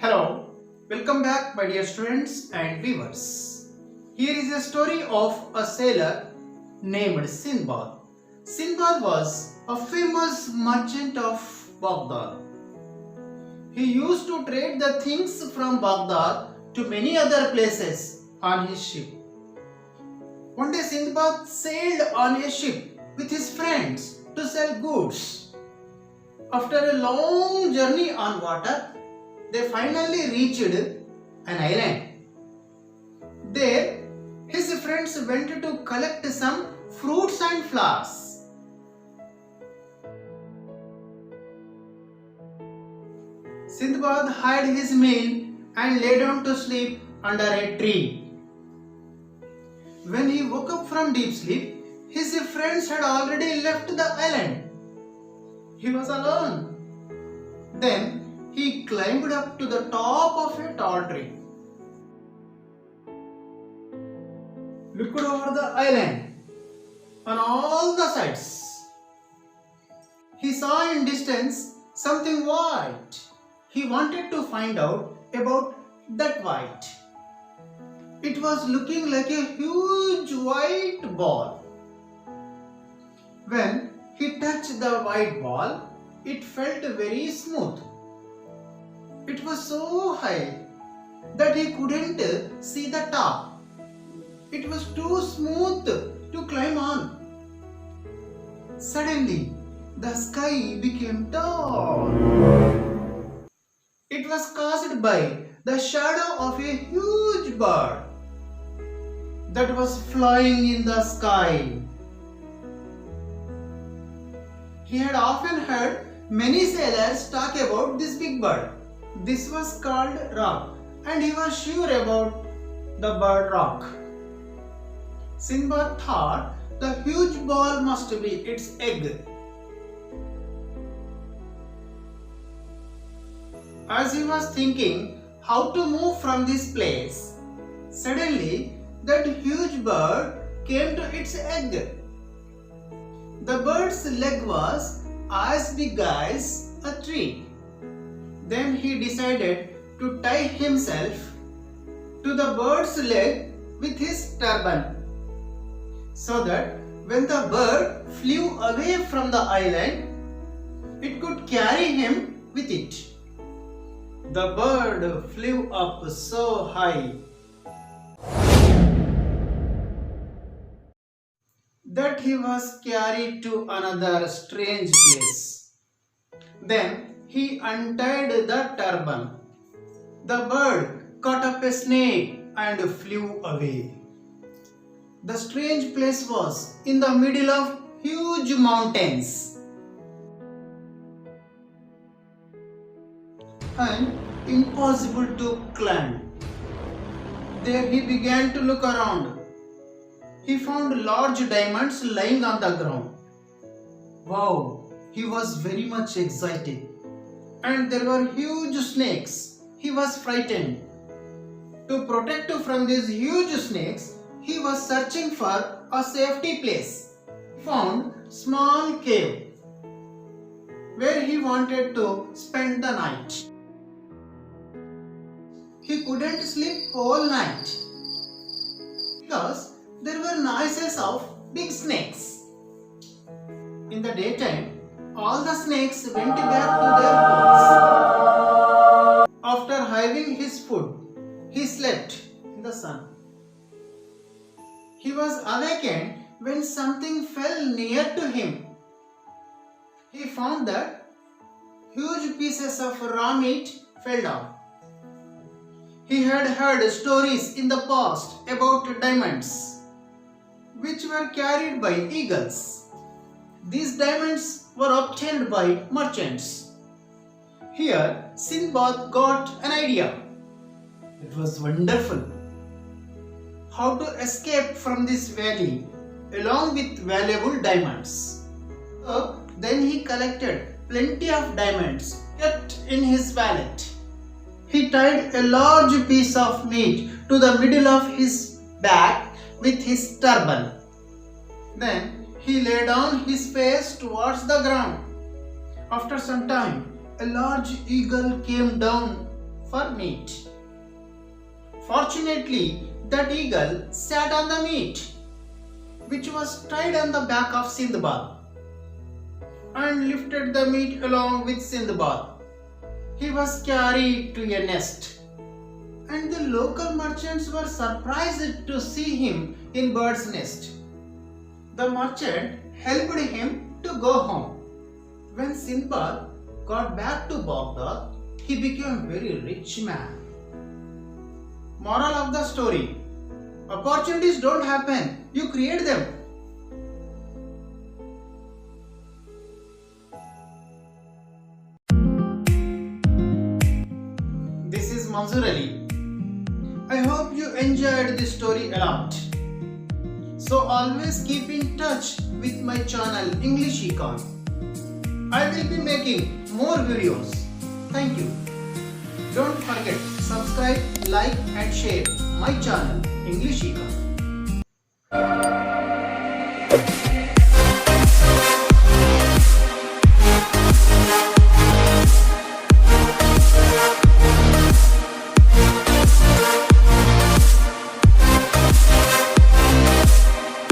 Hello, welcome back my dear students and viewers. Here is a story of a sailor named Sinbad. Sinbad was a famous merchant of Baghdad. He used to trade the things from Baghdad to many other places on his ship. One day Sinbad sailed on a ship with his friends to sell goods. After a long journey on water, they finally reached an island. There, his friends went to collect some fruits and flowers. Sindbad had his meal and lay down to sleep under a tree. When he woke up from deep sleep, his friends had already left the island. He was alone. Then he climbed up to the top of a tall tree. Looked over the island on all the sides. He saw in distance something white. He wanted to find out about that white. It was looking like a huge white ball. When he touched the white ball, it felt very smooth. It was so high that he couldn't see the top. It was too smooth to climb on. Suddenly, the sky became tall. It was caused by the shadow of a huge bird that was flying in the sky. He had often heard many sailors talk about this big bird. This was called Roc, and he was sure about the bird Roc. Sinbad thought the huge ball must be its egg. As he was thinking how to move from this place, suddenly that huge bird came to its egg. The bird's leg was as big as a tree. Then he decided to tie himself to the bird's leg with his turban, so that when the bird flew away from the island, it could carry him with it. The bird flew up so high that he was carried to another strange place. Then he untied the turban. The bird caught up a snake and flew away. The strange place was in the middle of huge mountains and impossible to climb. There he began to look around. He found large diamonds lying on the ground. Wow, he was very much excited. And there were huge snakes. He was frightened. To protect from these huge snakes, he was searching for a safety place. He found small cave where he wanted to spend the night. He couldn't sleep all night because there were noises of big snakes. In the daytime, all the snakes went back to their holes. After having his food, he slept in the sun. He was awakened when something fell near to him. He found that huge pieces of raw meat fell down. He had heard stories in the past about diamonds, which were carried by eagles. These diamonds were obtained by merchants. Here, Sinbad got an idea. It was wonderful. How to escape from this valley along with valuable diamonds. So, then he collected plenty of diamonds kept in his wallet. He tied a large piece of meat to the middle of his back with his turban. Then he lay down his face towards the ground. After some time, a large eagle came down for meat. Fortunately, that eagle sat on the meat, which was tied on the back of Sindbad, and lifted the meat along with Sindbad. He was carried to a nest, and the local merchants were surprised to see him in bird's nest. The merchant helped him to go home. When Sindbad got back to Baghdad, he became a very rich man. Moral of the story: opportunities don't happen, you create them. This is Manzoor Ali. I hope you enjoyed this story a lot. So always keep in touch with my channel English Econ. I will be making more videos. Thank you. Don't forget, subscribe, like and share my channel English Econ.